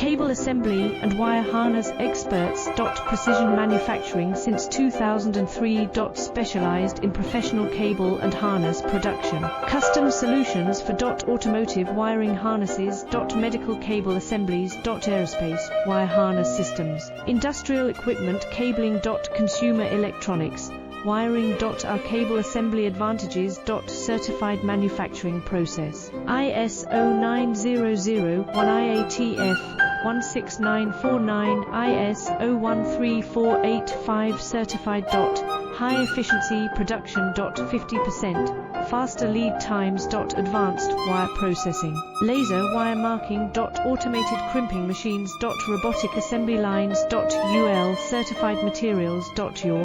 Cable assembly and wire harness experts. Precision manufacturing since 2003. Specialized in professional cable and harness production. Custom solutions for automotive wiring harnesses. Medical cable assemblies. Aerospace wire harness systems. Industrial equipment cabling. Consumer electronics wiring. Our cable assembly advantages. Certified manufacturing process. ISO 9001 IATF 16949 ISO 13485 certified. High efficiency production. 50% faster lead times. Advanced wire processing, laser wire marking. Automated crimping machines. Robotic assembly lines. UL certified materials. Your